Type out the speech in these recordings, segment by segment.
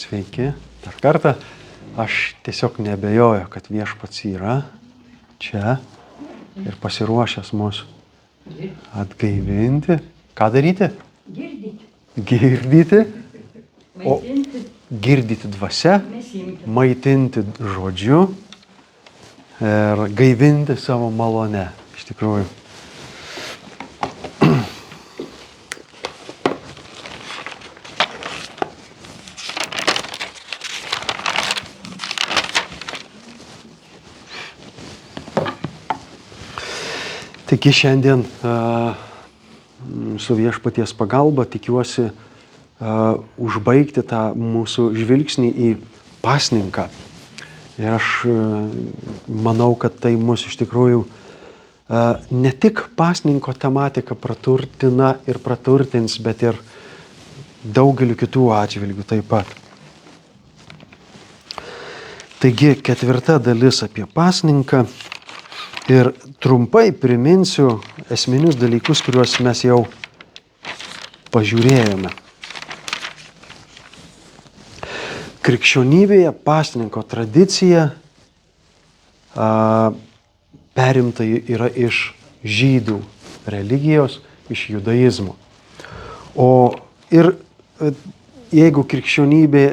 Sveiki, dar kartą. Aš tiesiog nebejoju, kad Viešpats yra čia ir pasiruošęs mus atgaivinti. Ką daryti? Girdyti. O girdyti dvasia, maitinti žodžiu ir gaivinti savo malone. Iš tikrųjų. Taigi šiandien su Viešpaties pagalba tikiuosi užbaigti tą mūsų žvilgsnį į pasninką. Ir aš manau, kad tai mus iš tikrųjų ne tik pasninko tematika praturtina ir praturtins, bet ir daugeliu kitų atžvilgių taip pat. Taigi 4 dalis apie pasninką. Ir trumpai priminsiu esminius dalykus, kuriuos mes jau pažiūrėjome. Krikščionybėje pasninko tradicija perimta yra iš žydų religijos, iš judaizmo. Ir jeigu krikščionybė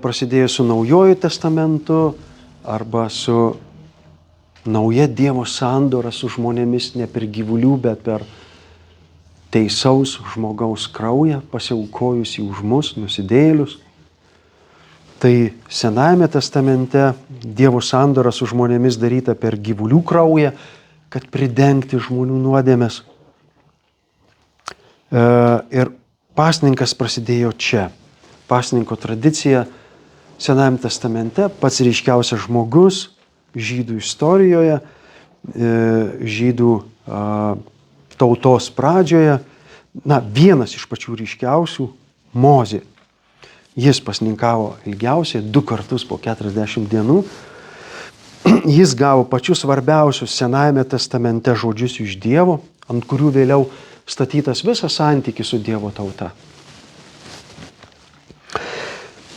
prasidėjo su Naujuoju testamentu arba su nauja Dievo sandora su žmonėmis, ne per gyvulių, bet per teisaus žmogaus kraują, pasiaukojusį už mus, nusidėjėlius. Tai Senajame testamente Dievo sandora su žmonėmis daryta per gyvulių kraują, kad pridengti žmonių nuodėmes. Ir pasninkas prasidėjo čia. Pasninko tradicija Senajame testamente pats ryškiausias žmogus žydų istorijoje, žydų tautos pradžioje, vienas iš pačių ryškiausių – Mozė. Jis pasninkavo ilgiausiai 2 kartus po 40 dienų. Jis gavo pačius svarbiausius Senajame testamente žodžius iš Dievo, ant kurių vėliau statytas visas santykis su Dievo tauta.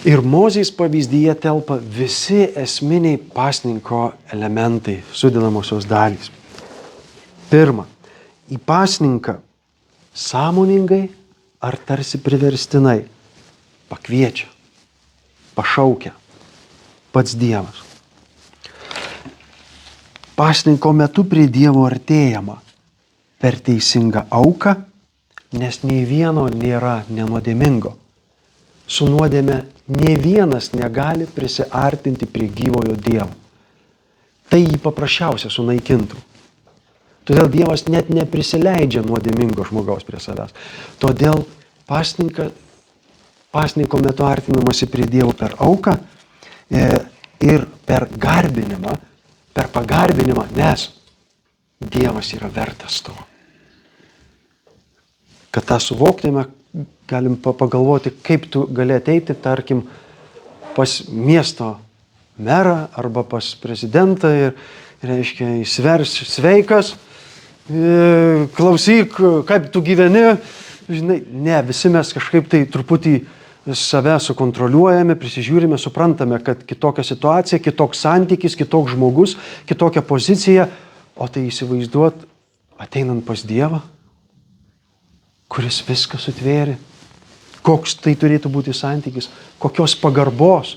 Ir Mozės pavyzdyje telpa visi esminiai pasninko elementai, sudedamosios dalys. Pirma, į pasninką sąmoningai ar tarsi priverstinai pakviečia, pašaukia pats Dievas. Pasninko metu prie Dievo artėjama per teisingą auką, nes nei vieno nėra nenuodėmingo. Su nuodėme nė vienas negali prisiartinti prie gyvojo Dievo. Tai jį paprasčiausia sunaikintų. Todėl Dievas net neprisileidžia nuodėmingo žmogaus prie savęs. Todėl pasninko metu artinamasi prie Dievo per auką ir per garbinimą, per pagarbinimą, nes Dievas yra vertas to. Kad tą suvoktume, galim pagalvoti, kaip tu gali ateiti, tarkim, pas miesto merą arba pas prezidentą ir, reiškia, įsvers sveikas, klausyk, kaip tu gyveni. Žinai, ne, visi mes kažkaip tai truputį save sukontroliuojame, prisižiūrime, suprantame, kad kitokia situacija, kitoks santykis, kitoks žmogus, kitokia pozicija, o tai įsivaizduot ateinant pas Dievą, kuris viską sutvėrė. Koks tai turėtų būti santykis, kokios pagarbos,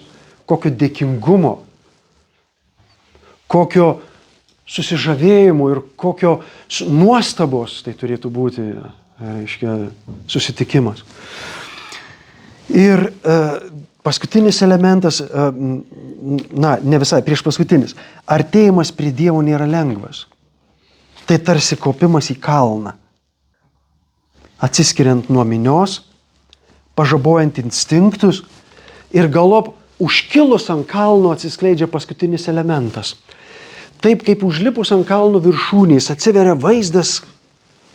kokio dėkingumo, kokio susižavėjimo ir kokio nuostabos tai turėtų būti, reiškia, susitikimas. Ir paskutinis elementas, ne visai, prieš paskutinis, artėjimas prie Dievo nėra lengvas. Tai tarsi kopimas į kalną, atsiskiriant nuo minios, pažabojant instinktus ir galop užkilus ant kalno atsiskleidžia paskutinis elementas. Taip kaip užlipus ant kalno viršūnės atsiveria vaizdas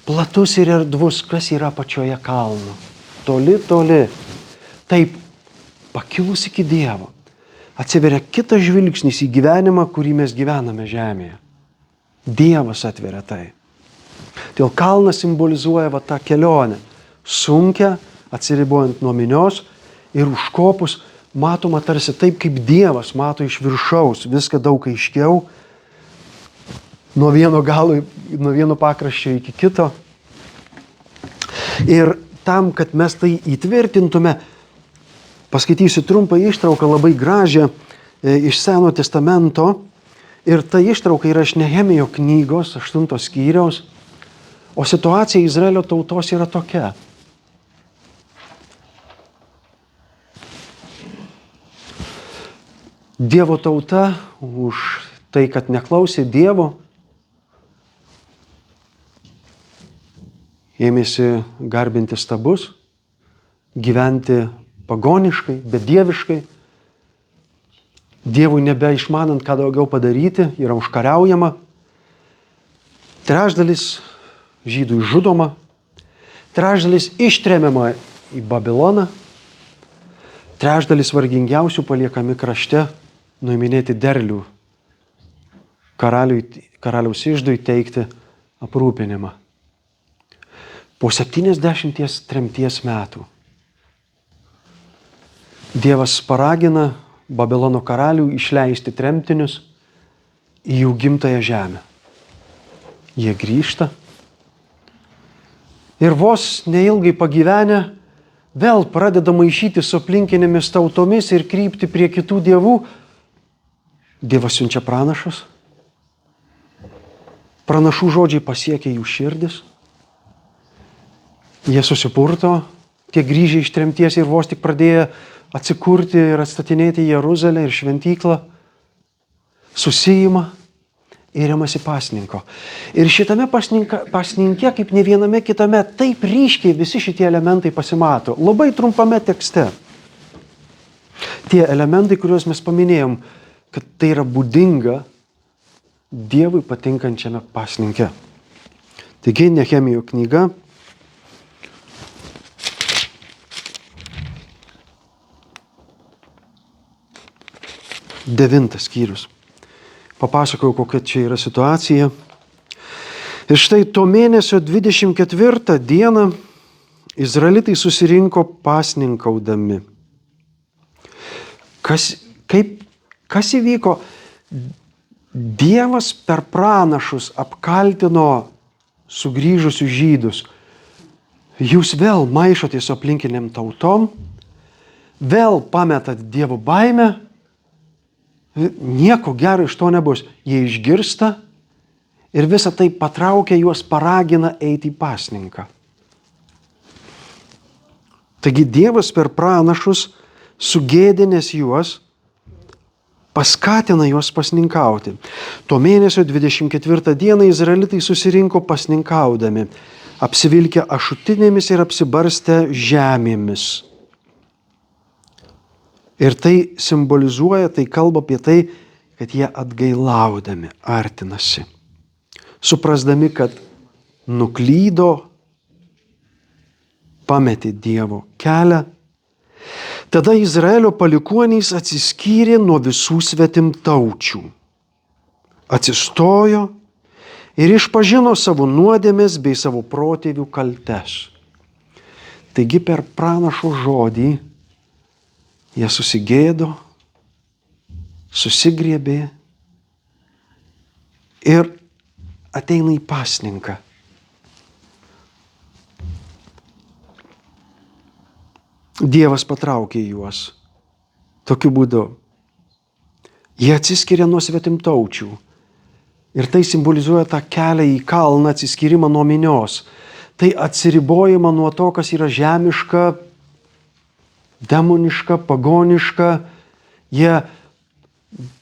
platus ir erdvus, kas yra pačioje kalno. Toli, toli. Taip, pakilus iki Dievo, atsiveria kitas žvilgsnis į gyvenimą, kurį mes gyvename žemėje. Dievas atveria tai. Todėl kalnas simbolizuoja tą kelionę, sunkią, atsiribojant nuo minios ir užkopus matoma tarsi taip, kaip Dievas mato iš viršaus, viską daug aiškiau, nuo vieno pakraščio iki kito. Ir tam, kad mes tai įtvirtintume, paskaitysiu trumpą ištrauką, labai gražią iš Seno testamento. Ir ta ištrauka yra iš Nehemijo knygos 8 skyriaus. O situacija Izraelio tautos yra tokia. Dievo tauta už tai, kad neklausė Dievo, ėmėsi garbinti stabus, gyventi pagoniškai, bedieviškai. Dievui nebeišmanant, ką daugiau padaryti, yra užkariaujama. Trečdalis žydų žudoma, trečdalis ištremiama į Babiloną, trečdalis vargingiausių paliekami krašte nuiminėti derlių, karaliaus iždui teikti aprūpinimą. Po 70 tremties metų Dievas paragina Babilono karalių išleisti tremtinius į jų gimtąją žemę. Jie grįžta ir vos neilgai pagyvenę vėl pradeda maišyti su aplinkinėmis tautomis ir krypti prie kitų dievų. Dievas siunčia pranašus. Pranašų žodžiai pasiekia jų širdis. Jie susipurto, tie grįžę iš tremties ir vos tik pradėjo atsikurti ir atstatinėti Jeruzalę ir šventyklą, susijima ir imasi pasninko. Ir šitame pasninke, kaip ne viename kitame, taip ryškiai visi šitie elementai pasimato. Labai trumpame tekste. Tie elementai, kuriuos mes paminėjom, kad tai yra būdinga Dievui patinkančiame pasninke. Taigi, Nehemijo knyga. Devintas skyrius. Papasakojau, kokia čia yra situacija. Ir štai to mėnesio 24 dieną izraelitai susirinko pasninkaudami. Kas įvyko? Dievas per pranašus apkaltino sugrįžusius žydus. Jūs vėl maišotės su aplinkiniam tautom, vėl pametat Dievo baimę, nieko gero iš to nebus. Jie išgirsta ir visą tai patraukia juos, paragina eiti į pasninką. Taigi Dievas per pranašus, sugėdinęs juos, paskatina juos pasninkauti. To mėnesio 24 dieną izraelitai susirinko pasninkaudami, apsivilkę ašutinėmis ir apsibarstę žemėmis. Ir tai simbolizuoja, tai kalba apie tai, kad jie atgailaudami artinasi, suprasdami, kad nuklydo, pametė Dievo kelią. Tada Izraelio palikuonys atsiskyrė nuo visų svetimtaučių, atsistojo ir išpažino savo nuodėmes bei savo protėvių kaltes. Taigi per pranašo žodį jie susigėdo, susigriebė ir ateina į pasninką. Dievas patraukė juos tokiu būdu. Jie atsiskiria nuo svetimtaučių. Ir tai simbolizuoja tą kelią į kalną, atsiskyrimą nuo minios. Tai atsiribojimą nuo to, kas yra žemiška, demoniška, pagoniška. Jie,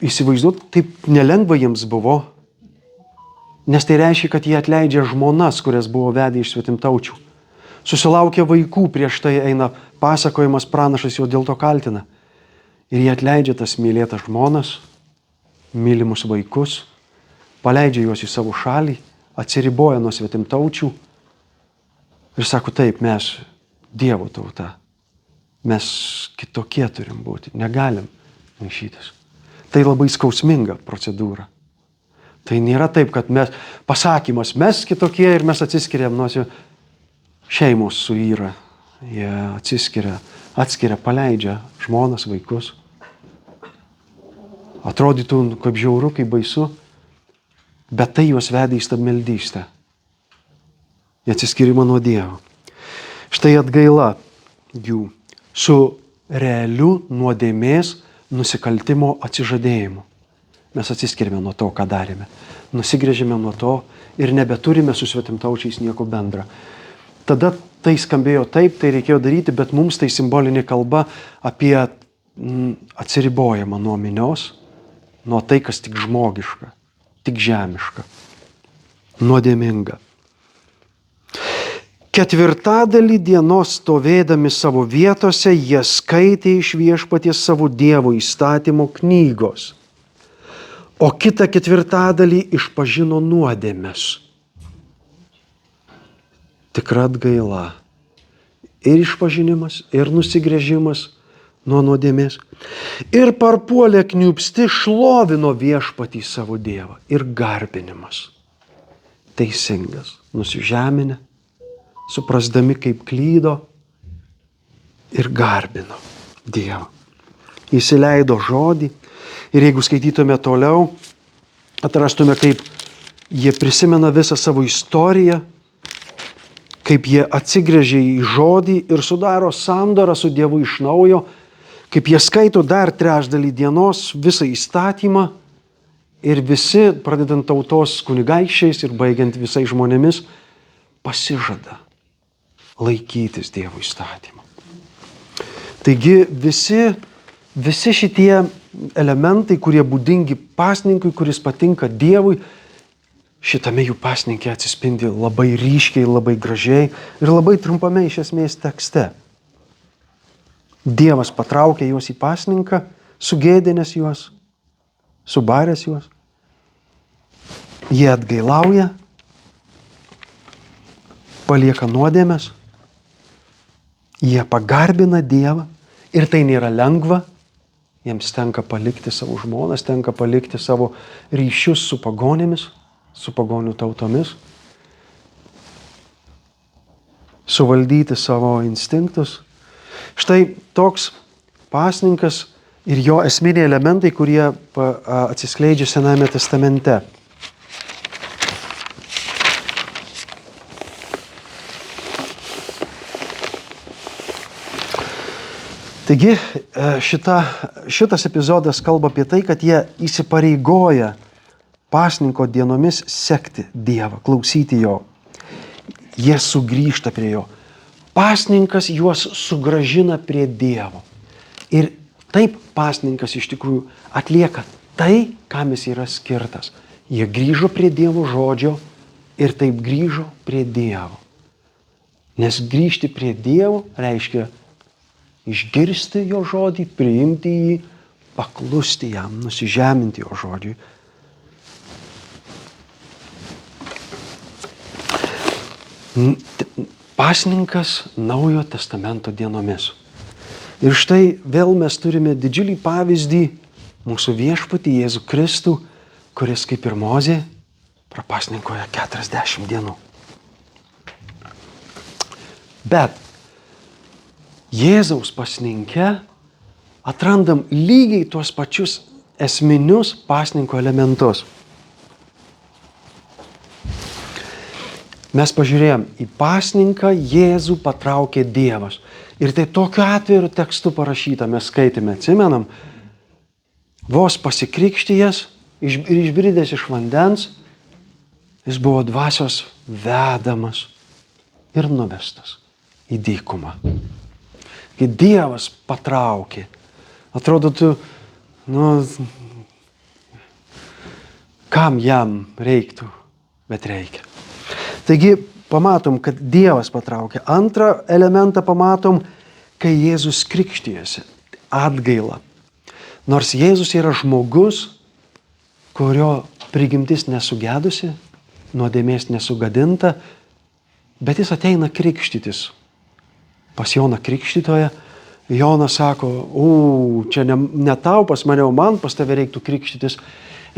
įsivaizduot, taip nelengva jiems buvo, nes tai reiškia, kad jie atleidžia žmonas, kurias buvo vedę iš svetimtaučių. Susilaukia vaikų, prieš tai eina pasakojimas, pranašas jau dėl to kaltina. Ir jie atleidžia tas mylėtas žmonas, mylimus vaikus, paleidžia juos į savo šalį, atsiriboja nuo svetimtaučių ir sako, taip, mes Dievo tauta. Mes kitokie turim būti, negalim maišytis. Tai labai skausminga procedūra. Tai nėra taip, kad mes pasakymas, mes kitokie ir mes atsiskiriam nuo šeimos suyra. Jie atsiskiria atskiria, paleidžia žmonas, vaikus. Atrodytų, kaip žiauru, kaip baisu, bet tai juos vedė į stabmeldystę. Į atsiskyrimą nuo Dievo. Štai atgaila jų su realiu nuodėmės nusikaltimo atsižadėjimu. Mes atsiskiriame nuo to, ką darėme. Nusigrėžėme nuo to ir nebeturime su svetimtaučiais nieko bendra. Tada tai skambėjo taip, tai reikėjo daryti, bet mums tai simbolinė kalba apie atsiribojimą nuo minios, nuo tai, kas tik žmogiška, tik žemiška, nuodėminga. Ketvirtadalį dienos stovėdami savo vietose, jie skaitė iš Viešpaties savo Dievo įstatymo knygos, o kitą ketvirtadalį išpažino nuodėmes. Tikra atgaila. Ir išpažinimas, ir nusigręžimas nuo nuodėmės. Ir parpuolė kniūpsti šlovino Viešpatį savo Dievą. Ir garbinimas. Teisingas. Nusižeminę, suprasdami kaip klydo ir garbino Dievą. Įsileido žodį ir jeigu skaitytume toliau, atrastume, kaip jie prisimena visą savo istoriją, kaip jie atsigręžia į žodį ir sudaro sandorą su Dievu iš naujo, kaip jie skaito dar trečdalį dienos visą įstatymą ir visi, pradedant tautos kunigaikščiais ir baigiant visais žmonėmis, pasižada laikytis Dievo įstatymą. Taigi visi šitie elementai, kurie būdingi pasninkui, kuris patinka Dievui, šitame jų pasninke atsispindi labai ryškiai, labai gražiai ir labai trumpame iš esmės tekste. Dievas patraukė juos į pasninką, sugėdinęs juos, subaręs juos. Jie atgailauja, palieka nuodėmes, jie pagarbina Dievą ir tai nėra lengva. Jiems tenka palikti savo žmonas, tenka palikti savo ryšius su pagonėmis, su pagonių tautomis, suvaldyti savo instinktus. Štai toks pasninkas ir jo esminiai elementai, kurie atsiskleidžia Senajame testamente. Taigi šitas epizodas kalba apie tai, kad jie įsipareigoja pasninko dienomis sekti Dievą, klausyti Jo. Jie sugrįžta prie Jo. Pasninkas juos sugrąžina prie Dievo. Ir taip pasninkas iš tikrųjų atlieka tai, kam jis yra skirtas. Jie grįžo prie Dievo žodžio ir taip grįžo prie Dievo. Nes grįžti prie Dievo reiškia išgirsti Jo žodį, priimti jį, paklusti jam, nusižeminti Jo žodžiui. Pasninkas Naujojo testamento dienomis. Ir štai vėl mes turime didžiulį pavyzdį mūsų Viešpatį Jėzų Kristų, kuris kaip ir Mozė prapasninkoja 40 dienų. Bet Jėzaus pasninke atrandam lygiai tuos pačius esminius pasninko elementus. Mes pažiūrėjom, į pasninką Jėzų patraukė Dievas. Ir tai tokiu atviru tekstu parašyta, mes skaitėme, atsimenam, vos pasikrikštijęs ir išbridęs iš vandens, jis buvo dvasios vedamas ir nuvestas į dykumą. Kai Dievas patraukė, atrodo, kam jam reiktų, bet reikia. Taigi pamatom, kad Dievas patraukė. Antrą elementą pamatom, kai Jėzus krikštijasi. Atgaila. Nors Jėzus yra žmogus, kurio prigimtis nesugedusi, nuodėmės nesugadinta, bet jis ateina krikštytis. Pas Joną Krikštytoją. Jonas sako, čia ne tau pas mane, o man pas tave reiktų krikštytis.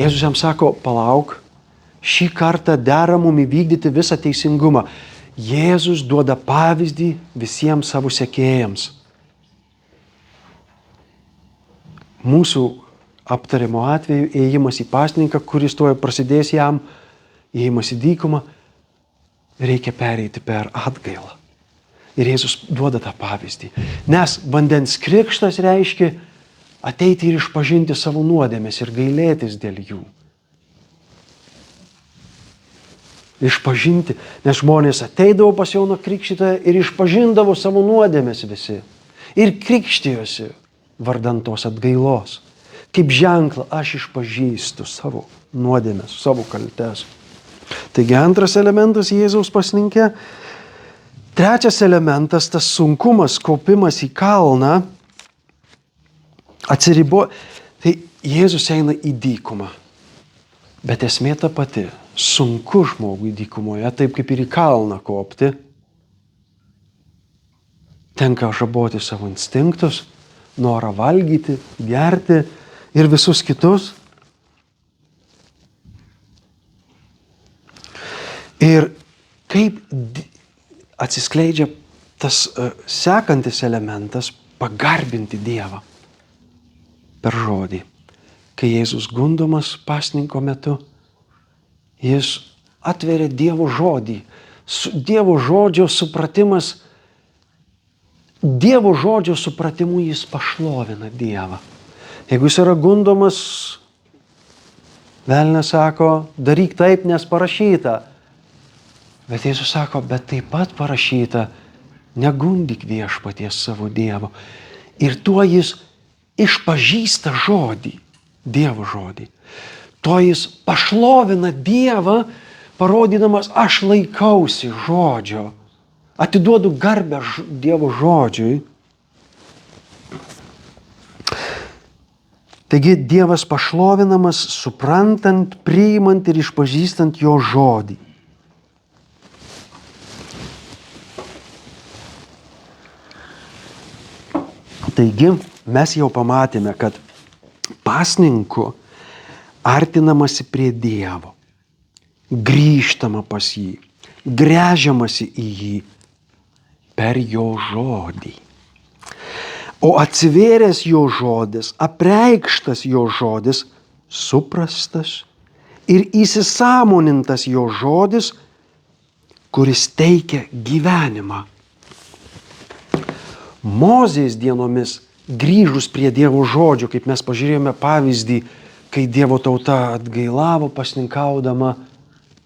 Jėzus jam sako, palauk, šį kartą dera mum įvykdyti visą teisingumą. Jėzus duoda pavyzdį visiems savo sekėjams. mūsų aptariamo atveju ėjimas į pasninką, kuris tuoj prasidės jam, ėjimas į dykumą, reikia pereiti per atgailą. Ir Jėzus duoda tą pavyzdį. Nes vandens krikštas reiškia ateiti ir išpažinti savo nuodėmes ir gailėtis dėl jų. Išpažinti, nes žmonės ateidavo pas Joną Krikštytoją ir išpažindavo savo nuodėmes visi. Ir krikštijosi vardan tos atgailos. Kaip ženklą aš išpažįstu savo nuodėmes, savo kaltes. Taigi antras elementas Jėzaus pasninke. Trečias elementas, tas sunkumas, kaupimas į kalną, atsiribo. Tai Jėzus eina į dykumą. Bet esmė ta pati. Sunku žmogui dykumoje, taip kaip ir į kalną kopti. Tenka žaboti savo instinktus, norą valgyti, gerti ir visus kitus. Ir kaip atsiskleidžia tas sekantis elementas pagarbinti Dievą per žodį. Kai Jėzus gundomas pasninko metu, jis atveria Dievo žodį. Dievo žodžio supratimas, Dievo žodžio supratimu jis pašlovina Dievą. Jeigu jis yra gundomas, velnias sako, daryk taip, nes parašyta. Bet Jėzus sako, bet taip pat parašyta, negundyk viešpaties savo Dievo. Ir tuo jis išpažįsta žodį, Dievo žodį. To jis pašlovina Dievą, parodydamas, aš laikausi žodžio. Atiduodu garbę Dievo žodžiui. Taigi Dievas pašlovinamas, suprantant, priimant ir išpažįstant jo žodį. Taigi mes jau pamatėme, kad pasninku artinamasi prie Dievo, grįžtama pas jį, gręžiamasi į jį per jo žodį. O atsivėręs jo žodis, apreikštas jo žodis, suprastas ir įsisąmonintas jo žodis, kuris teikia gyvenimą. Mozės dienomis grįžus prie Dievo žodžio, kaip mes pažiūrėjome pavyzdį, kai Dievo tauta atgailavo pasninkaudama,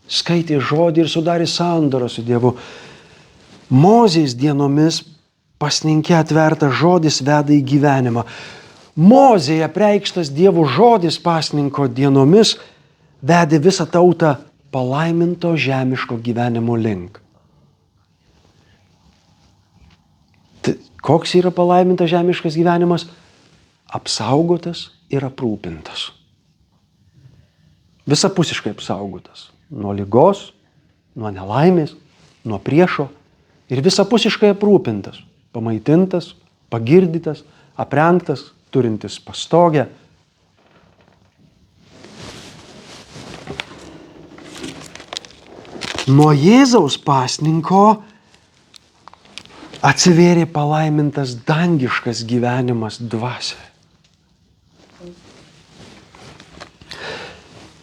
skaitė žodį ir sudarė sandorą su Dievu. Mozės dienomis pasninke atvertas žodis veda į gyvenimą. Mozėje apreikštas Dievo žodis pasninko dienomis vedė visą tautą palaiminto žemiško gyvenimo link. Koks yra palaimintas žemiškas gyvenimas? Apsaugotas ir aprūpintas. Visapusiškai apsaugotas. Nuo ligos, nuo nelaimės, nuo priešo ir visapusiškai aprūpintas. Pamaitintas, pagirdytas, aprengtas, turintis pastogę. Nuo Jėzaus pasninko atsivėrė palaimintas dangiškas gyvenimas dvasioje.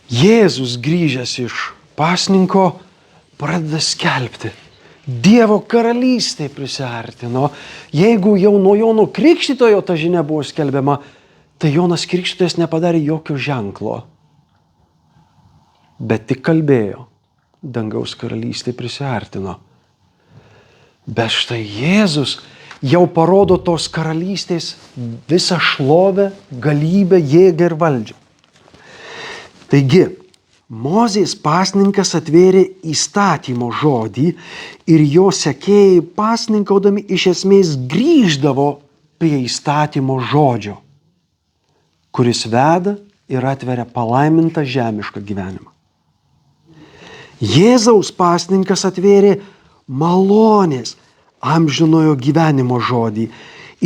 Jėzus grįžęs iš pasninko pradeda skelbti. Dievo karalystė prisiartino. Jeigu jau nuo Jono Krikštytojo ta žinia buvo skelbiama, tai Jonas Krikštytojas nepadarė jokio ženklo. Bet tik kalbėjo. Dangaus karalystė prisiartino. Bet štai Jėzus jau parodo tos karalystės visą šlovę, galybę, jėgą ir valdžią. Taigi, Mozės pasninkas atvėrė įstatymo žodį ir jo sekėjai pasninkaudami iš esmės grįždavo prie įstatymo žodžio, kuris veda ir atveria palaimintą žemišką gyvenimą. Jėzaus pasninkas atvėrė malonės amžinojo gyvenimo žodį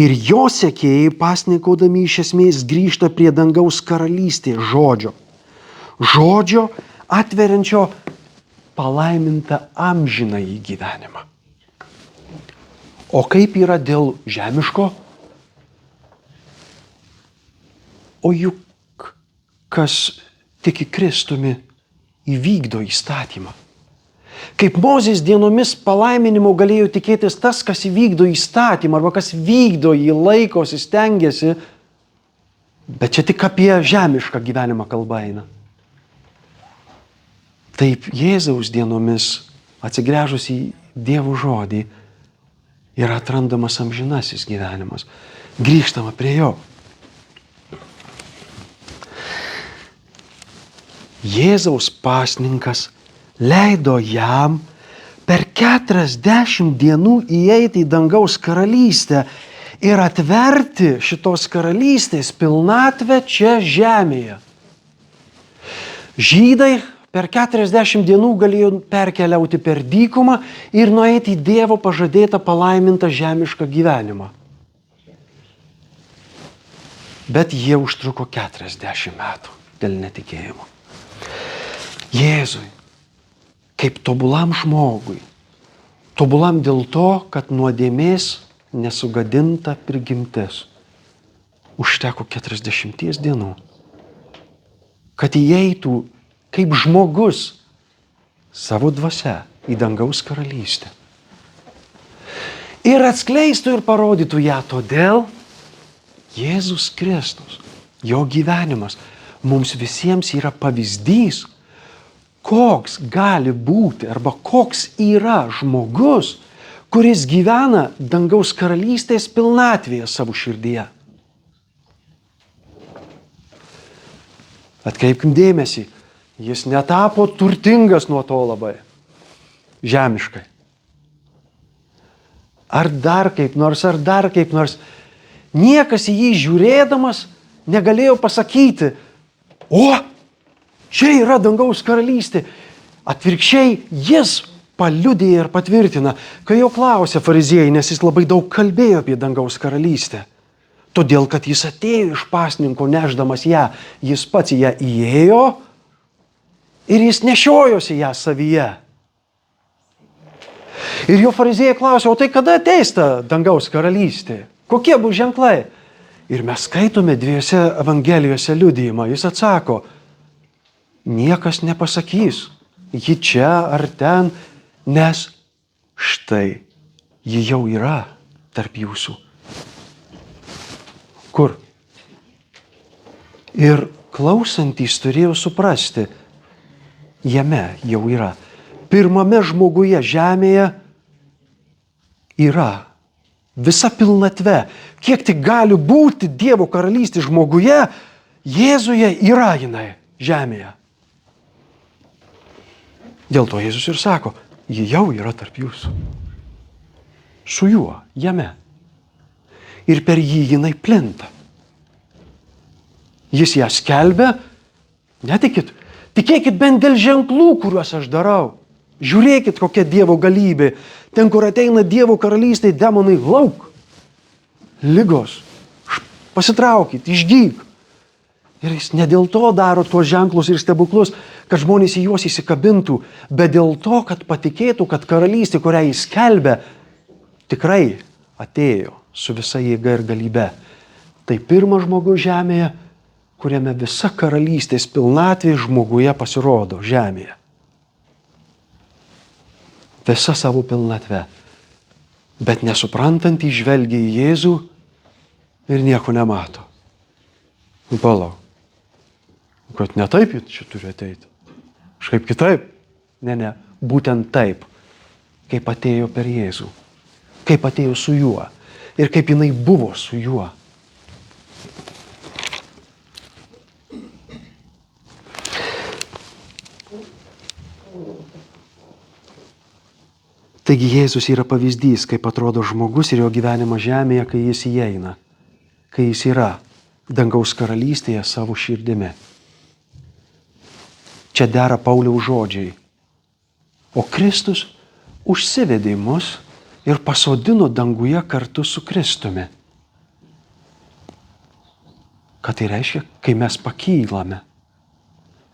ir jo sekėjai pasninkaudami iš esmės grįžta prie dangaus karalystės žodžio. Žodžio atveriančio palaimintą amžinąjį gyvenimą. O kaip yra dėl žemiško? O juk kas tiki Kristumi įvykdo įstatymą. Kaip Mozės dienomis palaiminimo galėjo tikėtis tas, kas įvykdo įstatymą arba kas vykdo jį, laikosi, stengiasi, bet čia tik apie žemišką gyvenimą kalba eina. Taip Jėzaus dienomis, atsigręžus į Dievo žodį, yra atrandamas amžinasis gyvenimas. Grįžtama prie jo. Jėzaus pasninkas leido jam per 40 dienų įeiti į dangaus karalystę ir atverti šitos karalystės pilnatvę čia žemėje. Žydai per 40 dienų galėjo perkeliauti per dykumą ir nueiti į Dievo pažadėtą palaimintą žemišką gyvenimą. Bet jie užtruko 40 metų dėl netikėjimo. Jėzui, kaip tobulam žmogui, tobulam dėl to, kad nuodėmės nesugadinta prigimtis, užteko 40 dienų, kad įeitų kaip žmogus savo dvasia į dangaus karalystę. Ir atskleistų ir parodytų ją. Todėl Jėzus Kristus, jo gyvenimas mums visiems yra pavyzdys, koks gali būti arba koks yra žmogus, kuris gyvena dangaus karalystės pilnatvėje savo širdyje. Atkreipkim dėmesį, jis netapo turtingas nuo to labai, žemiškai. Ar dar kaip nors, niekas į jį žiūrėdamas negalėjo pasakyti, o, čia yra dangaus karalystė. Atvirkščiai, jis paliudija ir patvirtina, kai jo klausė fariziejai, nes jis labai daug kalbėjo apie dangaus karalystę. Todėl, kad jis atėjo iš pasninko nešdamas ją, jis pats į ją įėjo ir jis nešiojosi ją savyje. Ir jo fariziejai klausė, o tai kada ateis ta dangaus karalystė? Kokie bus ženklai? Ir mes skaitome 2 evangelijose liudijimą. Jis atsako, niekas nepasakys, ji čia ar ten, nes štai ji jau yra tarp jūsų. Kur? Ir klausantys turėjo suprasti, jame jau yra. Pirmame žmoguje žemėje yra visa pilnatve. Kiek tik gali būti Dievo karalystė žmoguje, Jėzuje yra jinai žemėje. Dėl to Jėzus ir sako, ji jau yra tarp jūsų. Su juo, jame. Ir per jį jinai plinta. Jis ją skelbia, netikit, tikėkit bent dėl ženklų, kuriuos aš darau. Žiūrėkit, kokia Dievo galybė. Ten, kur ateina Dievo karalystė, demonai lauk. Ligos. Pasitraukit, išgyk. Ir jis ne dėl to daro tuos ženklus ir stebuklus, kad žmonės į juos įsikabintų, bet dėl to, kad patikėtų, kad karalystė, kurią jis skelbia, tikrai atėjo su visa jėga ir galybe. Tai pirmas žmogus žemėje, kuriame visa karalystės pilnatvė žmoguje pasirodo žemėje. Visa savo pilnatve. Bet nesuprantant įžvelgia į Jėzų ir nieko nemato. Palauk. Kad ne taip čia turi ateiti. Kažkaip kitaip. Ne. Būtent taip. Kaip atėjo per Jėzų. Kaip atėjo su juo. Ir kaip jinai buvo su juo. Taigi Jėzus yra pavyzdys, kaip atrodo žmogus ir jo gyvenimas žemėje, kai jis įeina, kai jis yra dangaus karalystėje savo širdimi. Čia dera Pauliaus žodžiai. O Kristus užsivedė mus ir pasodino danguje kartu su Kristumi. Ką tai reiškia? Kai mes pakylame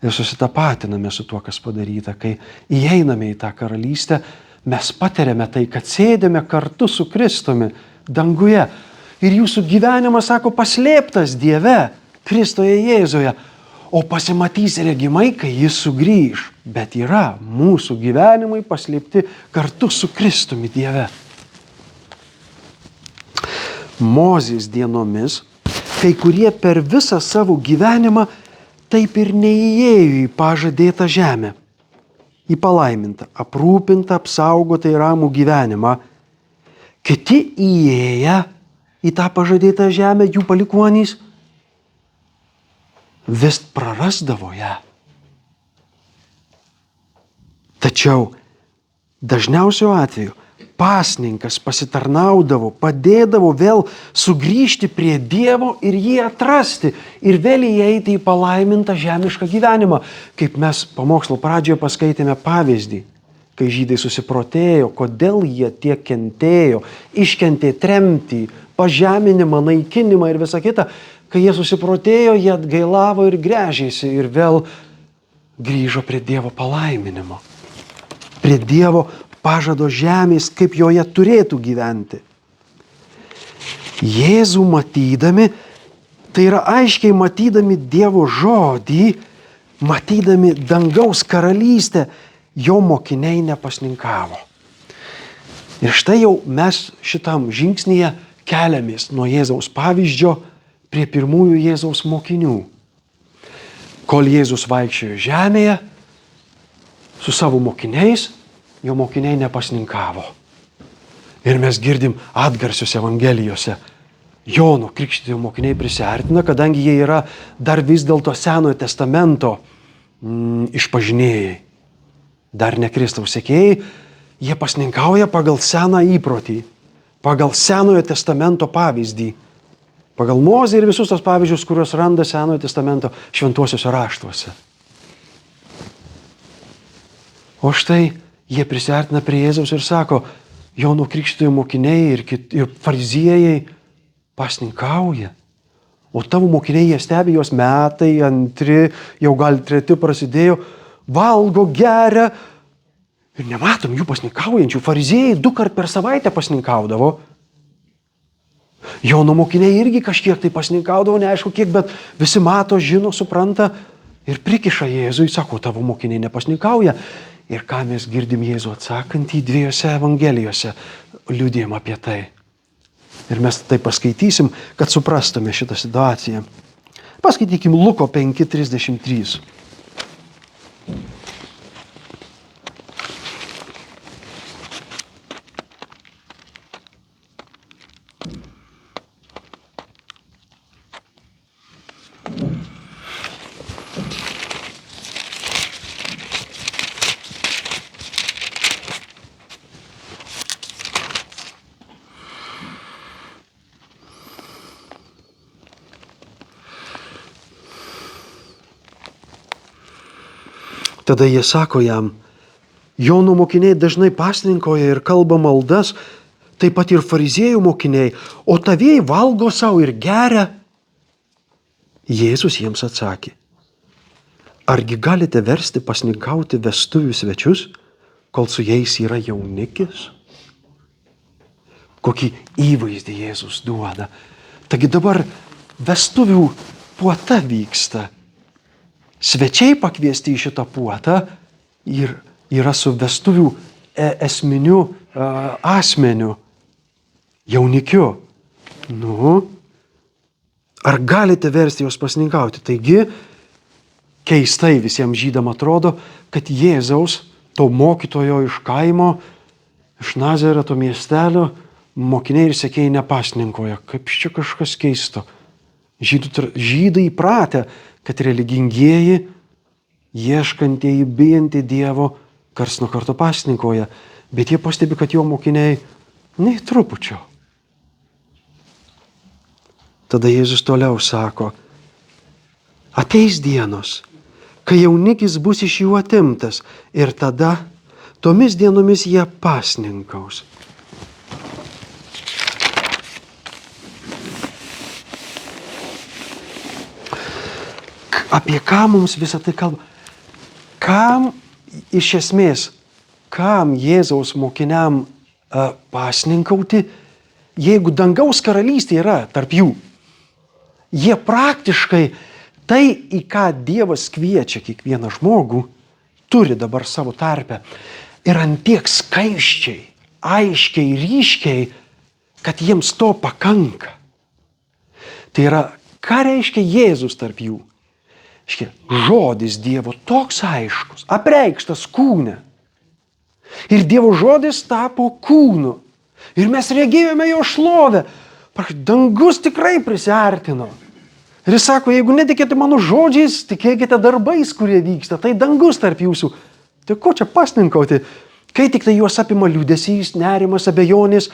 ir susitapatiname su tuo, kas padaryta, kai įeiname į tą karalystę, mes patiriame tai, kad sėdėme kartu su Kristumi danguje. Ir jūsų gyvenimas, sako, paslėptas Dieve. Kristuje Jėzuje, o pasimatys regimai, kai jis sugrįž. Bet yra mūsų gyvenimai paslėpti kartu su Kristumi Dieve. Mozės dienomis kai kurie per visą savo gyvenimą taip ir neįėjo į pažadėtą žemę, į palaimintą, aprūpintą, apsaugotą ir ramų gyvenimą. Kiti įėję į tą pažadėtą žemę, jų palikuonys, vis prarasdavo ją. Tačiau dažniausiu atveju pasninkas pasitarnaudavo, padėdavo vėl sugrįžti prie Dievo ir jį atrasti ir vėl įeiti į palaimintą žemišką gyvenimą. Kaip mes pamokslo pradžioje paskaitėme pavyzdį, kai žydai susiprotėjo, kodėl jie tiek kentėjo, iškentė tremtį, pažeminimą, naikinimą ir visą kitą. Kai jie susiprotėjo, jie atgailavo ir gręžėsi ir vėl grįžo prie Dievo palaiminimo, prie Dievo pažado žemės, kaip joje turėtų gyventi. Jėzų matydami, tai yra aiškiai matydami Dievo žodį, matydami dangaus karalystę, jo mokiniai nepasninkavo. Ir štai jau mes šitam žingsnyje keliamės nuo Jėzaus pavyzdžio prie pirmųjų Jėzaus mokinių. Kol Jėzus vaikščiojo žemėje su savo mokiniais, jo mokiniai nepasninkavo. Ir mes girdim atgarsius Evangelijose. Jono Krikštytojo mokiniai prisiartina, kadangi jie yra dar vis dėlto Senojo testamento išpažinėjai. Dar ne Kristaus sekėjai, jie pasninkauja pagal seną įprotį, pagal Senojo testamento pavyzdį, pagal Mozę ir visus tos pavyzdžius, kuriuos randa Senojo testamento šventuosiuose raštuose. O štai jie prisiartina prie Jėzaus ir sako, Jono Krikštytojo mokiniai ir fariziejai pasninkauja. O tavo mokiniai jie stebi, jos metai, antri, jau gal treti prasidėjo, valgo, geria. Ir nematom jų pasninkaujančių. Fariziejai 2 kart per savaitę pasninkaudavo. Jono mokiniai irgi kažkiek tai pasninkaudavo, neaišku kiek, bet visi mato, žino, supranta ir prikiša Jėzui, sako, tavo mokiniai nepasninkauja. Ir ką mes girdim Jėzų atsakant į 2 Evangelijose liudijimą apie tai. Ir mes tai paskaitysim, kad suprastume šitą situaciją. Paskaitykim Luko 5:33. Tada jie sako jam, Jono mokiniai dažnai pasninkoja ir kalba maldas, taip pat ir fariziejų mokiniai, o tavieji valgo savo ir geria. Jėzus jiems atsakė, argi galite versti pasninkauti vestuvių svečius, kol su jais yra jaunikis? Kokį įvaizdį Jėzus duoda. Taigi dabar vestuvių puota vyksta. Svečiai pakviesti į šitą puotą ir yra su vestuvių esminiu asmeniu, jaunikiu. Ar galite versti juos pasninkauti? Taigi, keistai visiems žydam atrodo, kad Jėzaus, to mokytojo iš kaimo, iš Nazareto miestelio, mokiniai ir sekėjai nepasninkoja. Kaip čia kažkas keisto. Žydai įpratę, kad religingieji, ieškantieji, bijantieji Dievo, karts nuo karto pasninkoja, bet jie pastebi, kad jo mokiniai nei trupučio. Tada Jėzus toliau sako, ateis dienos, kai jaunikis bus iš jų atimtas ir tada tomis dienomis jie pasninkaus. Apie ką mums visą tai kalba? Kam iš esmės, kam Jėzaus mokiniam pasninkauti, jeigu dangaus karalystė yra tarp jų? Jie praktiškai tai, į ką Dievas kviečia kiekvieną žmogų, turi dabar savo tarpe. Ir antiek skaiščiai, aiškiai, ryškiai, kad jiems to pakanka. Tai yra, ką reiškia Jėzus tarp jų? Reiškia, žodis Dievo toks aiškus, apreikštas kūne. Ir Dievo žodis tapo kūnu. Ir mes regėjome jo šlovę. Dangus tikrai prisiartino. Ir jis sako, jeigu netikėte mano žodžiais, tikėkite darbais, kurie vyksta. Tai dangus tarp jūsų. Tai ko čia pasninkauti? Kai tik tai juos apima liūdesys, nerimas, abejonės,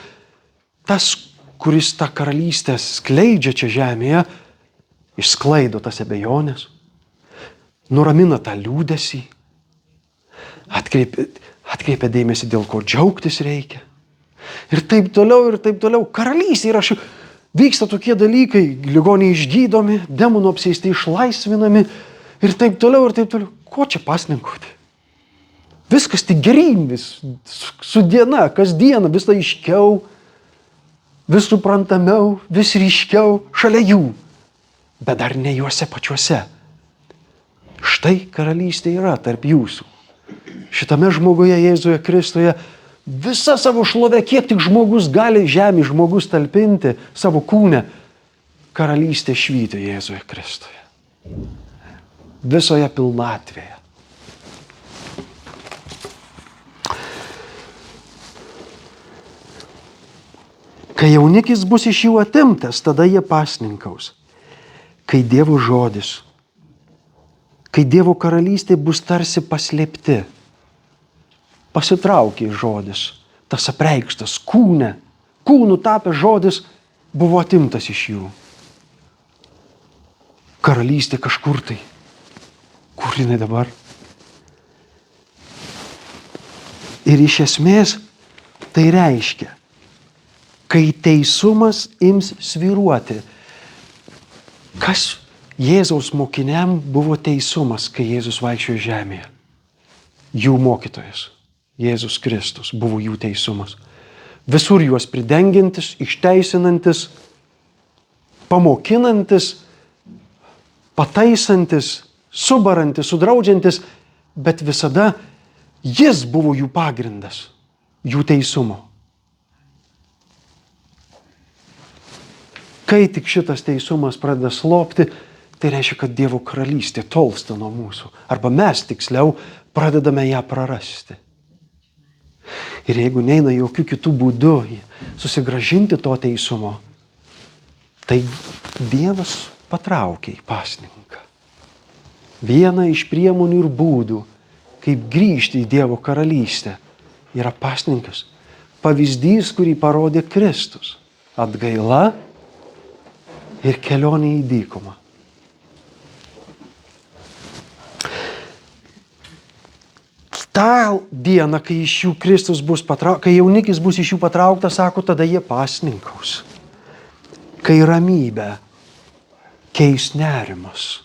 tas, kuris tą karalystę skleidžia čia žemėje, išsklaido tas abejonės, nuramina tą liūdesį, atkreipia dėmesį, dėl ko džiaugtis reikia. Ir taip toliau, ir taip toliau. Karalystė yra vyksta tokie dalykai, ligoniai išgydomi, demonų apsėsti išlaisvinami ir taip toliau, ir taip toliau. Ko čia pasninkauti? Viskas tik geryn, vis su diena, kasdieną, vis aiškiau, vis suprantamiau, vis ryškiau, šalia jų, bet dar ne juose pačiuose. Štai karalystė yra tarp jūsų. Šitame žmoguje, Jėzuje Kristuje, visa savo šlovė, kiek tik žmogus gali žemį žmogus talpinti savo kūne, karalystė švyti Jėzuje Kristuje. Visoje pilnatvėje. Kai jaunikis bus iš jų atimtas, tada jie pasninkaus. Kai Dievo žodis, kai Dievo karalystė bus tarsi paslėpti, pasitraukė žodis, tas apreikštas kūne, kūnų tapęs žodis buvo atimtas iš jų. Karalystė kažkur tai. Kur jinai dabar? Ir iš esmės tai reiškia, kai teisumas ims svyruoti. Kas Jėzaus mokiniam buvo teisumas, kai Jėzus vaikščiojo žemėje? Jų mokytojas. Jėzus Kristus buvo jų teisumas. Visur juos pridengiantis, išteisinantis, pamokinantis, pataisantis, subarantis, sudraudžiantis, bet visada jis buvo jų pagrindas, jų teisumo. Kai tik šitas teisumas pradeda slopti, tai reiškia, kad Dievo karalystė tolsta nuo mūsų. Arba mes tiksliau pradedame ją prarasti. Ir jeigu neina jokių kitų būdų susigrąžinti to teisumo, tai Dievas patraukia į pasninką. Viena iš priemonių ir būdų, kaip grįžti į Dievo karalystę, yra pasninkas. Pavyzdys, kurį parodė Kristus. Atgaila ir kelionė į dykumą. Ta diena, kai iš jų Kristus bus patrauktas, kai jaunikis bus iš jų patrauktas, sako, tada jie pasninkaus. Kai ramybę keis nerimas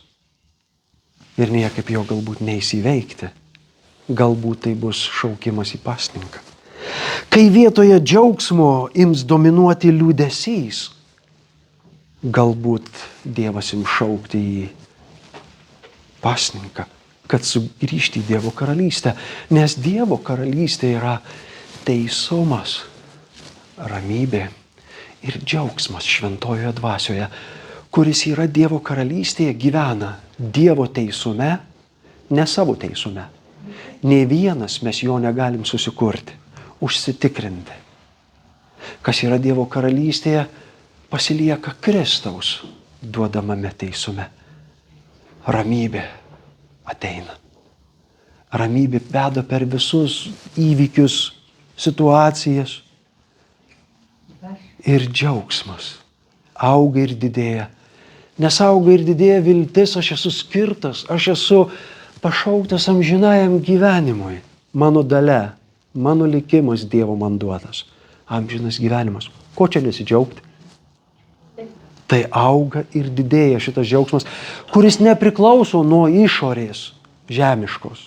ir niekaip jo galbūt neįsiveikti, galbūt tai bus šaukimas į pasninką. Kai vietoje džiaugsmo ims dominuoti liūdesys, galbūt Dievas ims šaukti į pasninką, kad sugrįžti į Dievo karalystę. Nes Dievo karalystė yra teisumas, ramybė ir džiaugsmas šventojoje dvasioje, kuris yra Dievo karalystėje, gyvena Dievo teisume, ne savo teisume. Nė vienas mes jo negalim susikurti, užsitikrinti. Kas yra Dievo karalystėje, pasilieka Kristaus duodamame teisume. Ramybė ateina. Ramybė veda per visus įvykius, situacijas. Ir džiaugsmas auga ir didėja. Nes auga ir didėja viltis, aš esu skirtas, aš esu pašauktas amžinajam gyvenimui. Mano dalia, mano likimas Dievo man duotas. Amžinas gyvenimas. Ko čia nesidžiaugti? Tai auga ir didėja šitas džiaugsmas, kuris nepriklauso nuo išorės žemiškos.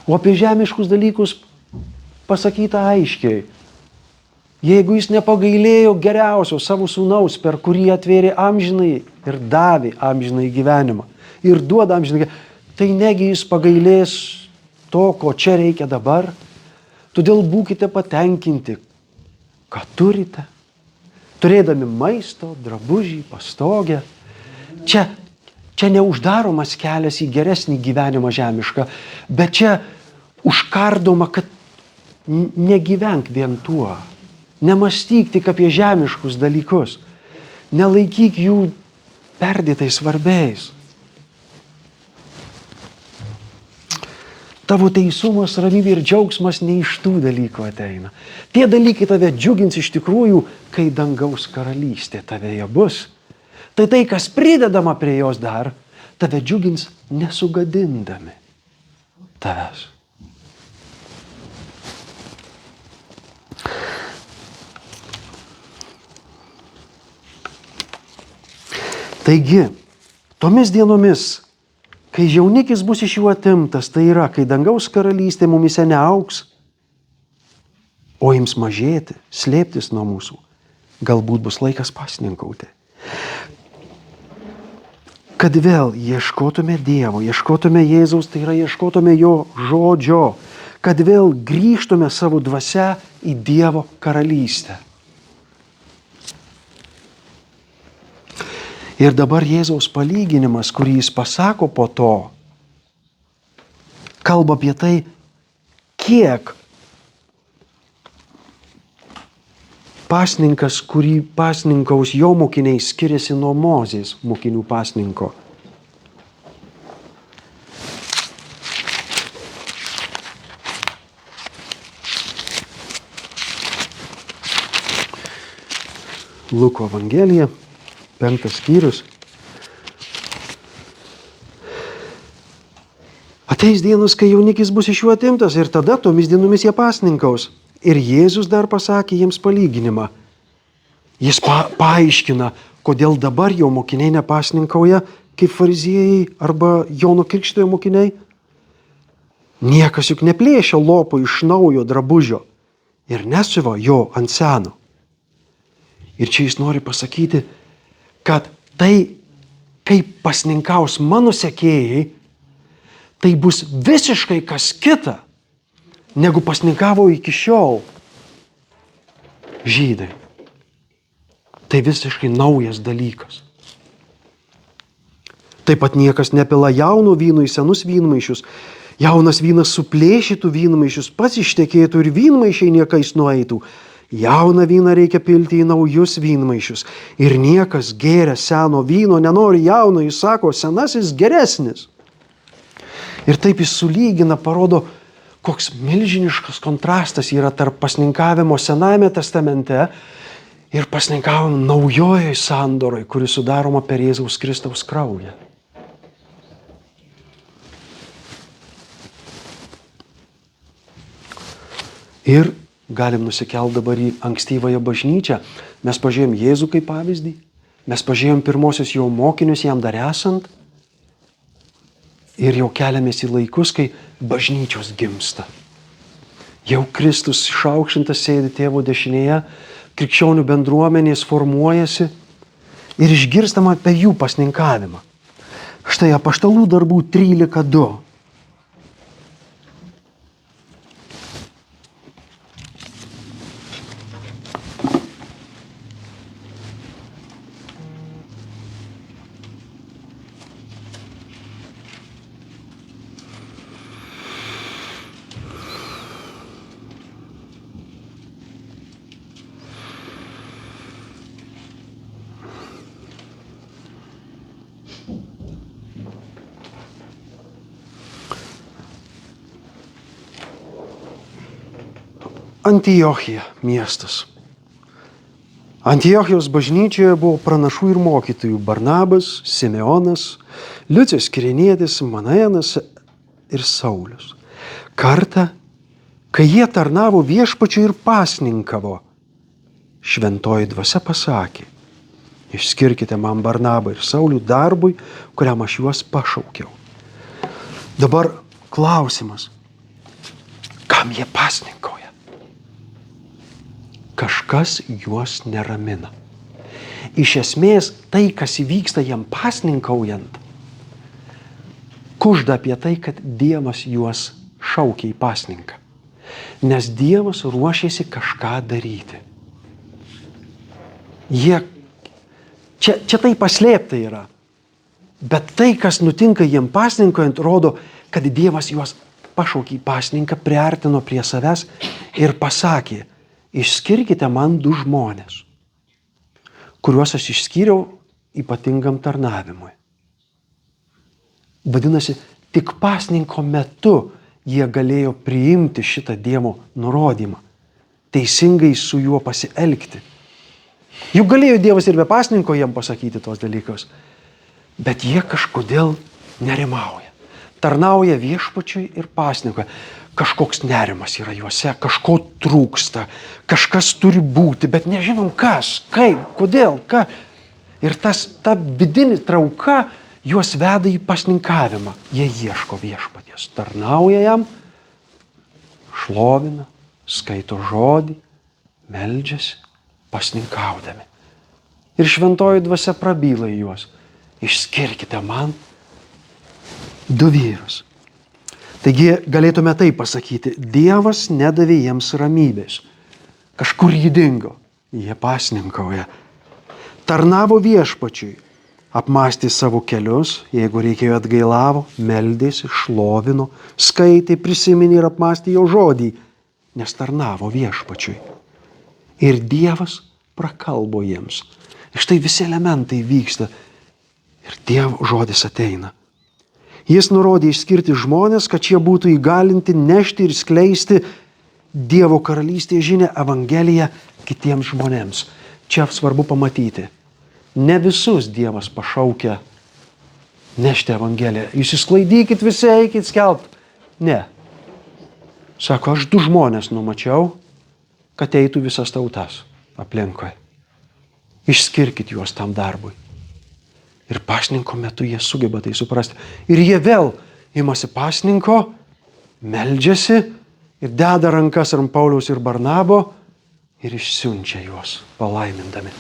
O apie žemiškus dalykus pasakyta aiškiai. Jeigu jis nepagailėjo geriausio savo sūnaus, per kurį atvėrė amžinai ir davė amžinai gyvenimą ir duoda amžinai gyvenimą, tai negi jis pagailės to, ko čia reikia dabar. Todėl būkite patenkinti, ką turite, turėdami maisto, drabužį, pastogę. Čia neuždaromas kelias į geresnį gyvenimą žemišką, bet čia užkardoma, kad negyvenk vien tuo. Nemąstyk tik apie žemiškus dalykus. Nelaikyk jų perdėtai svarbiais. Tavo teisumas, ramybė ir džiaugsmas ne iš tų dalykų ateina. Tie dalykai tave džiugins iš tikrųjų, kai dangaus karalystė tavėje bus. Tai, kas pridedama prie jos dar, tave džiugins nesugadindami tavęs. Taigi, tomis dienomis, kai jaunikis bus iš jų atimtas, tai yra, kai dangaus karalystė mumise neauks, o ims mažėti, slėptis nuo mūsų, galbūt bus laikas pasninkauti. Kad vėl ieškotume Dievo, ieškotume Jėzaus, tai yra ieškotume jo žodžio, kad vėl grįžtume savo dvasia į Dievo karalystę. Ir dabar Jėzaus palyginimas, kurį jis pasako po to, kalba apie tai, kiek pasninkas, kurį pasninkaus jo mokiniai, skiriasi nuo Mozės mokinių pasninko. Luko Evangelija, 5 skyrius. Ateis dienos, kai jaunikis bus iš jų atimtas ir tada tomis dienomis jie pasninkaus. Ir Jėzus dar pasakė jiems palyginimą. Jis paaiškina, kodėl dabar jo mokiniai nepasninkauja, kaip fariziejai arba Jono Krikštytojo mokiniai. Niekas juk neplėšia lopo iš naujo drabužio ir nesiuva jo ant seno. Ir čia jis nori pasakyti, kad tai, kaip pasninkaus mano sekėjai, tai bus visiškai kas kita, negu pasninkavo iki šiol žydai. Tai visiškai naujas dalykas. Taip pat niekas nepila jauno vyno į senus vynmaišius. Jaunas vynas suplėšytų vynmaišius, pats ištekėtų ir vynmaišiai niekais nueitų. Jauną vyną reikia pilti į naujus vynmaišius. Ir niekas gėręs seno vyno nenori jauno, jis sako, senasis geresnis. Ir taip jis sulygina, parodo, koks milžiniškas kontrastas yra tarp pasninkavimo Senajame testamente ir pasninkavimo naujojoje sandoroje, kuri sudaroma per Jėzaus Kristaus kraują. Ir galim nusikelt dabar į ankstyvąją bažnyčią. Mes pažiūrėjom Jėzų kaip pavyzdį, mes pažiūrėjom pirmosius jo mokinius jam dar esant ir jau keliamės į laikus, kai bažnyčios gimsta. Jau Kristus išaukštintas sėdi Tėvo dešinėje, krikščionių bendruomenės formuojasi ir išgirstama apie jų pasninkavimą. Štai Apaštalų darbų 13:2. Antiochija miestas. Antiochijos bažnyčioje buvo pranašų ir mokytojų Barnabas, Simeonas, Liucijus Kirenietis, Manaenas ir Saulius. Kartą, kai jie tarnavo Viešpačiui ir pasninkavo, šventoji dvasia pasakė, išskirkite man Barnabą ir Saulių darbui, kuriam aš juos pašaukiau. Dabar klausimas, kam jie pasninkauja? kažkas juos neramina. Iš esmės, tai, kas įvyksta jam pasninkaujant, kužda apie tai, kad Dievas juos šaukia į pasninką. Nes Dievas ruošiasi kažką daryti. Čia tai paslėpta yra. Bet tai, kas nutinka jiem pasninkaujant, rodo, kad Dievas juos pašaukė į pasninką, priartino prie savęs ir pasakė, išskirkite man 2 žmonės, kuriuos aš išskyriau ypatingam tarnavimui. Vadinasi, tik pasninko metu jie galėjo priimti šitą Dievo nurodymą, teisingai su juo pasielgti. Juk galėjo Dievas ir be pasninko jiem pasakyti tos dalykus, bet jie kažkodėl nerimauja. Tarnauja viešpačiui ir pasninkoje. Kažkoks nerimas yra juose, kažko trūksta, kažkas turi būti, bet nežinom kas, kaip, kodėl, ką. Ir ta vidinė trauka juos veda į pasninkavimą. Jie ieško viešpaties, tarnauja jam, šlovina, skaito žodį, meldžiasi, pasninkaudami. Ir šventoji dvasia prabyla į juos. Išskirkite man 2 vyrus. Taigi galėtume taip pasakyti, Dievas nedavė jiems ramybės. Kažkur jį dingo, jie pasninkauja. Tarnavo viešpačiui, apmąstė savo kelius, jeigu reikėjo atgailavo, meldėsi, šlovino, skaitė, prisiminė ir apmąstė jo žodį, nes tarnavo viešpačiui. Ir Dievas prakalbo jiems. Ir štai visi elementai vyksta ir Dievo žodis ateina. Jis nurodė išskirti žmonės, kad šie būtų įgalinti nešti ir skleisti Dievo karalystės žinią, Evangeliją kitiems žmonėms. Čia svarbu pamatyti. Ne visus Dievas pašaukia nešti Evangeliją. Jūs išsklaidykit visi, eikit skelbt. Ne. Sako, aš 2 žmonės numačiau, kad eitų visas tautas aplinkui. Išskirkit juos tam darbui. Ir pasninko metu jie sugeba tai suprasti. Ir jie vėl imasi pasninko, meldžiasi ir deda rankas ant Pauliaus ir Barnabo ir išsiunčia juos palaimindami.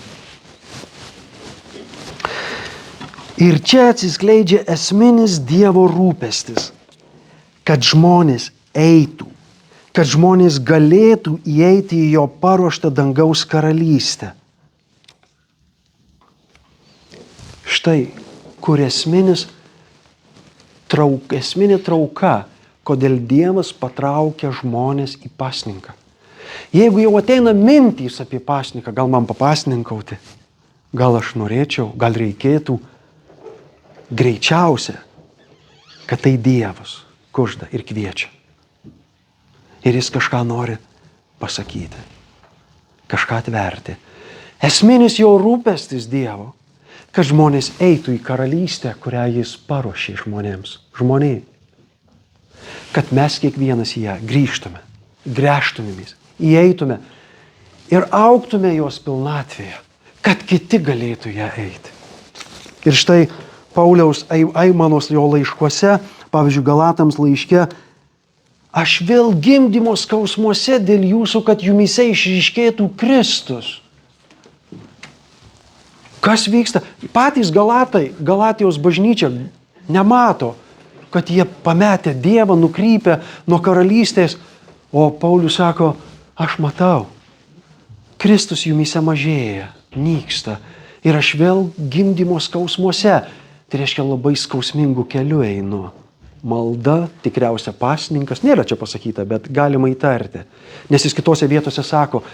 Ir čia atsiskleidžia esminis Dievo rūpestis, kad žmonės eitų, kad žmonės galėtų įeiti į jo paruoštą dangaus karalystę. Štai, kur esminė trauka, kodėl Dievas patraukia žmonės į pasninką. Jeigu jau ateina mintys apie pasninką, gal man papasninkauti, gal aš norėčiau, gal reikėtų, greičiausia, kad tai Dievas kužda ir kviečia. Ir jis kažką nori pasakyti, kažką atverti. Esminis jo rūpestis Dievo, kad žmonės eitų į karalystę, kurią jis paruošė žmonėms. Kad mes kiekvienas į ją grįžtume, gręžtumėmės, įeitume ir augtume jos pilnatvėje, kad kiti galėtų ją eiti. Ir štai Pauliaus aimanos jo laiškuose, pavyzdžiui, Galatams laiške, aš vėl gimdymo skausmuose dėl jūsų, kad jumyse išryškėtų Kristus. Kas vyksta? Patys Galatijos bažnyčia nemato, kad jie pametę Dievą, nukrypę nuo karalystės, o Paulius sako, aš matau, Kristus jumyse mažėja, nyksta ir aš vėl gimdymo skausmuose, tai reiškia labai skausmingų kelių einu. Malda, tikriausia pasninkas, nėra čia pasakyta, bet galima įtarti, nes jis kitose vietose sako,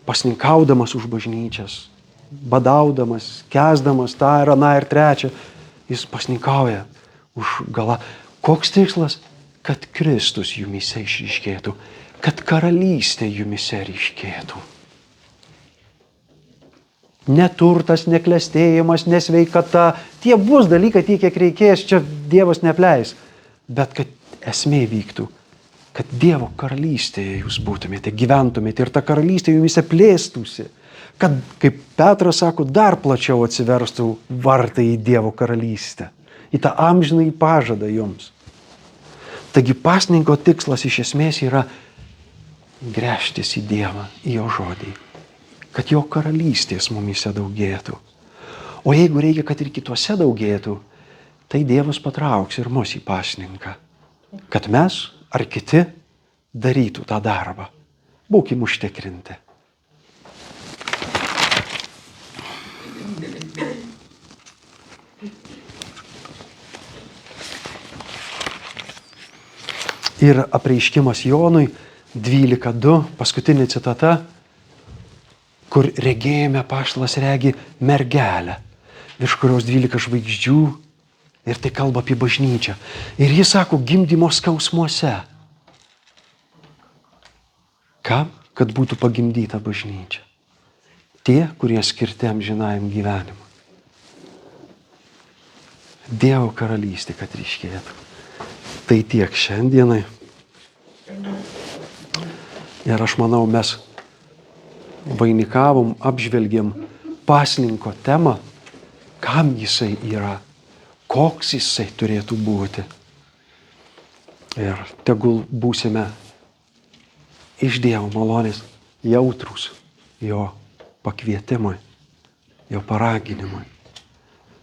pasninkaudamas už bažnyčias, badaudamas, kesdamas tą ir aną ir trečią, jis pasninkauja už galą. Koks tikslas? Kad Kristus jumyse išryškėtų, kad karalystė jumyse ryškėtų. Neturtas, neklestėjimas, nesveikata, tie bus dalykai tiek, kiek reikės, čia Dievas neapleis. Bet kad esmė vyktų, kad Dievo karalystėje jūs būtumėte, gyventumėte ir ta karalystė jumyse plėstųsi. Kad, kaip Petras sako, dar plačiau atsiverstų vartai į Dievo karalystę, į tą amžinąjį pažadą jums. Taigi pasninko tikslas iš esmės yra gręžtis į Dievą, į jo žodį, kad jo karalystės mumyse daugėtų. O jeigu reikia, kad ir kituose daugėtų, tai Dievas patrauks ir mus į pasninką, kad mes ar kiti darytų tą darbą. Būkim užtikrinti. Ir apreiškimas Jonui 12:2, paskutinė citata, kur regėjome, apaštalas regi mergelę, virš kurios 12 žvaigždžių, ir tai kalba apie bažnyčią. Ir jis sako, gimdymo skausmuose. Kam? Kad būtų pagimdyta bažnyčia. Tie, kurie skirti amžinajam gyvenimui. Dievo karalystė, kad ryškėtų. Tai tiek šiandienai. Ir aš manau, mes vainikavom, apžvelgėm pasninko temą, kam jisai yra, koks jisai turėtų būti. Ir tegul būsime iš Dievo malonės jautrūs jo pakvietimui, jo paraginimui.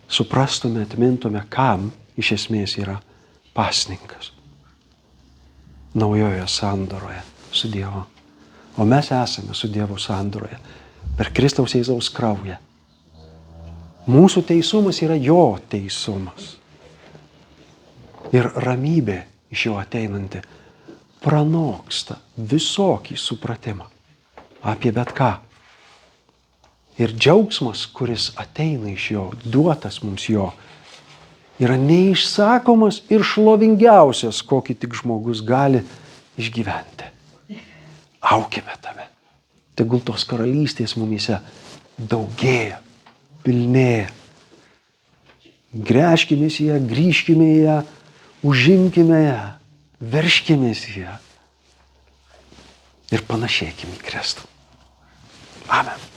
Suprastume, atmintume, kam iš esmės yra pasninkas naujoje sandoroje su Dievu. O mes esame su Dievo sandoroje per Kristaus Jėzaus kraują. Mūsų teisumas yra jo teisumas. Ir ramybė iš jo ateinanti pranoksta visokį supratimą apie bet ką. Ir džiaugsmas, kuris ateina iš jo, duotas mums jo, yra neišsakomas ir šlovingiausias, kokį tik žmogus gali išgyventi. Aukime tame. Tegul tos karalystės mumyse daugėja, pilnėja. Gręžkimės į ją, grįžkime į ją, užimkime ją, verškimės į ją ir panašėkime į Kristų. Amen.